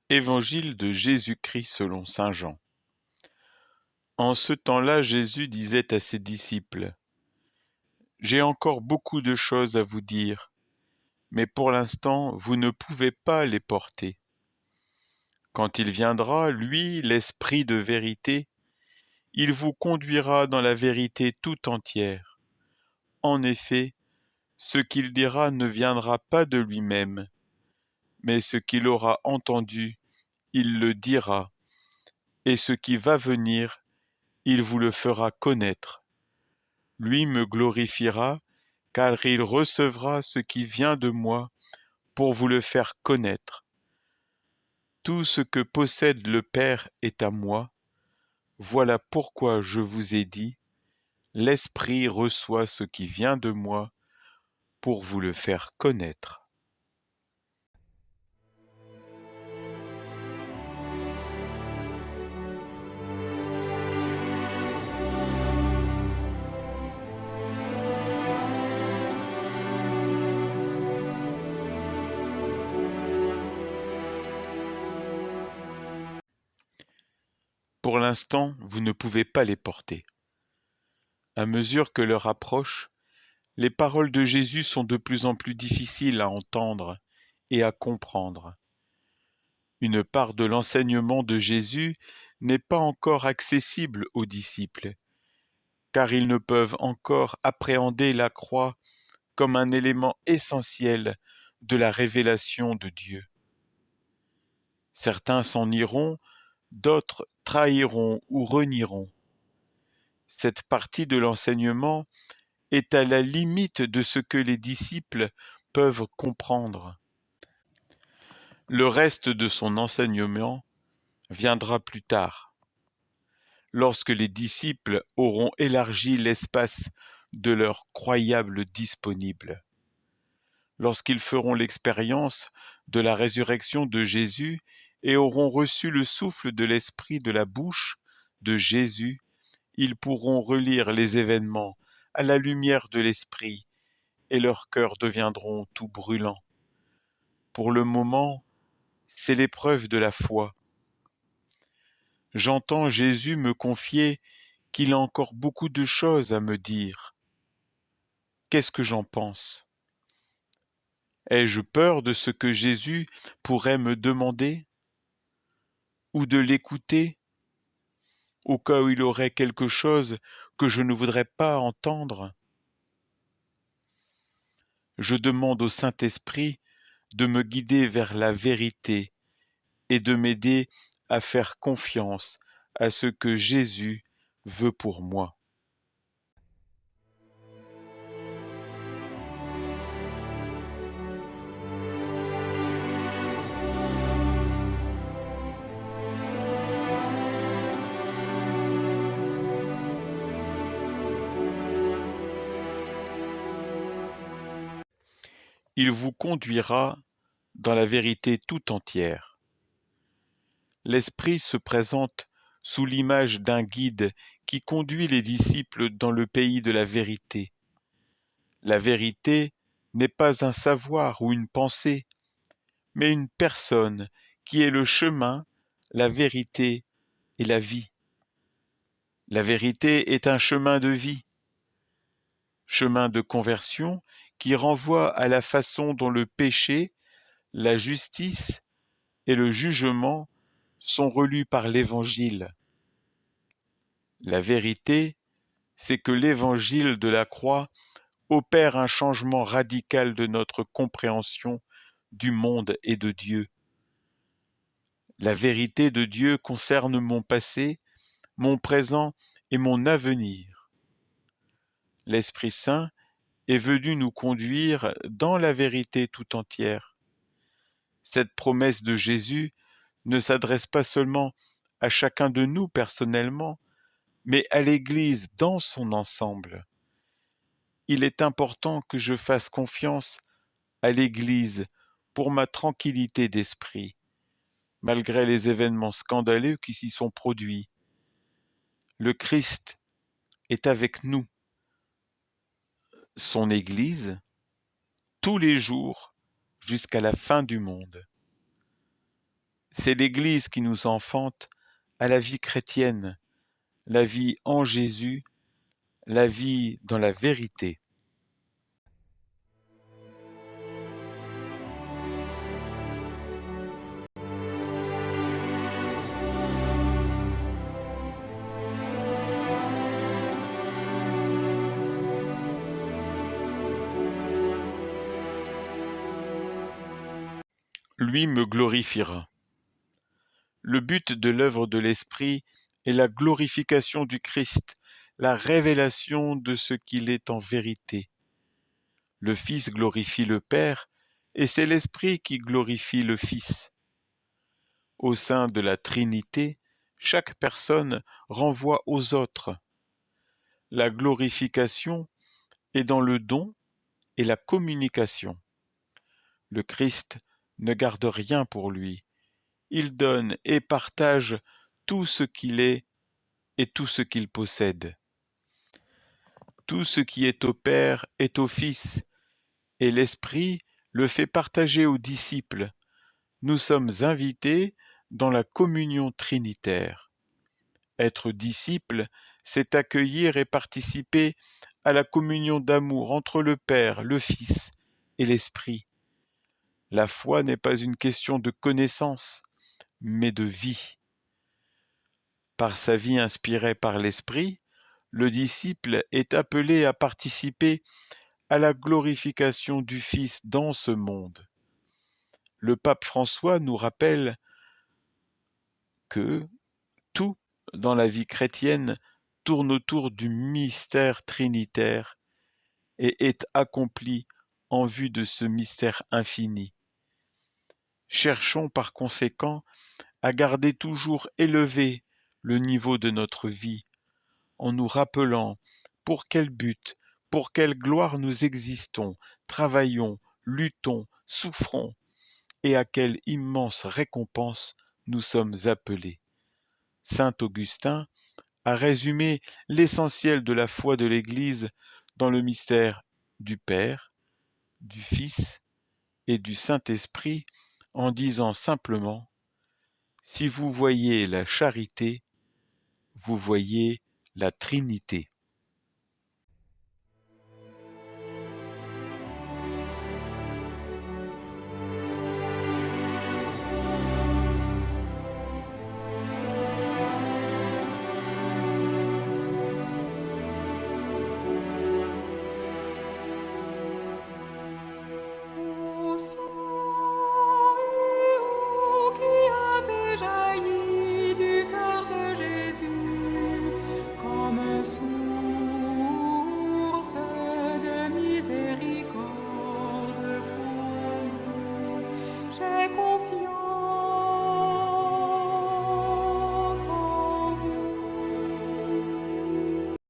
Évangile de Jésus-Christ selon saint Jean. En ce temps-là, Jésus disait à ses disciples : « J'ai encore beaucoup de choses à vous dire, mais pour l'instant, vous ne pouvez pas les porter. Quand il viendra, lui, l'Esprit de vérité, il vous conduira dans la vérité tout entière. En effet, ce qu'il dira ne viendra pas de lui-même, mais ce qu'il aura entendu, il le dira, et ce qui va venir, il vous le fera connaître. Lui me glorifiera, car il recevra ce qui vient de moi pour vous le faire connaître. Tout ce que possède le Père est à moi. Voilà pourquoi je vous ai dit, l'Esprit reçoit ce qui vient de moi pour vous le faire connaître. » Pour l'instant, vous ne pouvez pas les porter. À mesure que l'heure approche, les paroles de Jésus sont de plus en plus difficiles à entendre et à comprendre. Une part de l'enseignement de Jésus n'est pas encore accessible aux disciples, car ils ne peuvent encore appréhender la croix comme un élément essentiel de la révélation de Dieu. Certains s'en iront, d'autres trahiront ou renieront. Cette partie de l'enseignement est à la limite de ce que les disciples peuvent comprendre. Le reste de son enseignement viendra plus tard, lorsque les disciples auront élargi l'espace de leur croyable disponible. Lorsqu'ils feront l'expérience de la résurrection de Jésus et auront reçu le souffle de l'Esprit de la bouche de Jésus, ils pourront relire les événements à la lumière de l'Esprit et leurs cœurs deviendront tout brûlants. Pour le moment, c'est l'épreuve de la foi. J'entends Jésus me confier qu'il a encore beaucoup de choses à me dire. Qu'est-ce que j'en pense ? Ai-je peur de ce que Jésus pourrait me demander ? Ou de l'écouter, au cas où il aurait quelque chose que je ne voudrais pas entendre ? Je demande au Saint-Esprit de me guider vers la vérité et de m'aider à faire confiance à ce que Jésus veut pour moi. Il vous conduira dans la vérité tout entière. L'Esprit se présente sous l'image d'un guide qui conduit les disciples dans le pays de la vérité. La vérité n'est pas un savoir ou une pensée, mais une personne qui est le chemin, la vérité et la vie. La vérité est un chemin de vie, chemin de conversion qui renvoie à la façon dont le péché, la justice et le jugement sont relus par l'Évangile. La vérité, c'est que l'Évangile de la croix opère un changement radical de notre compréhension du monde et de Dieu. La vérité de Dieu concerne mon passé, mon présent et mon avenir. L'Esprit Saint est venu nous conduire dans la vérité tout entière. Cette promesse de Jésus ne s'adresse pas seulement à chacun de nous personnellement, mais à l'Église dans son ensemble. Il est important que je fasse confiance à l'Église pour ma tranquillité d'esprit, malgré les événements scandaleux qui s'y sont produits. Le Christ est avec nous, son Église, tous les jours jusqu'à la fin du monde. C'est l'Église qui nous enfante à la vie chrétienne, la vie en Jésus, la vie dans la vérité. Lui me glorifiera. Le but de l'œuvre de l'Esprit est la glorification du Christ, la révélation de ce qu'il est en vérité. Le Fils glorifie le Père, et c'est l'Esprit qui glorifie le Fils. Au sein de la Trinité, chaque personne renvoie aux autres. La glorification est dans le don et la communication. Le Christ ne garde rien pour lui. Il donne et partage tout ce qu'il est et tout ce qu'il possède. Tout ce qui est au Père est au Fils, et l'Esprit le fait partager aux disciples. Nous sommes invités dans la communion trinitaire. Être disciple, c'est accueillir et participer à la communion d'amour entre le Père, le Fils et l'Esprit. La foi n'est pas une question de connaissance, mais de vie. Par sa vie inspirée par l'Esprit, le disciple est appelé à participer à la glorification du Fils dans ce monde. Le pape François nous rappelle que tout dans la vie chrétienne tourne autour du mystère trinitaire et est accompli en vue de ce mystère infini. Cherchons par conséquent à garder toujours élevé le niveau de notre vie, en nous rappelant pour quel but, pour quelle gloire nous existons, travaillons, luttons, souffrons, et à quelle immense récompense nous sommes appelés. Saint Augustin a résumé l'essentiel de la foi de l'Église dans le mystère du Père, du Fils et du Saint-Esprit en disant simplement « Si vous voyez la charité, vous voyez la Trinité ».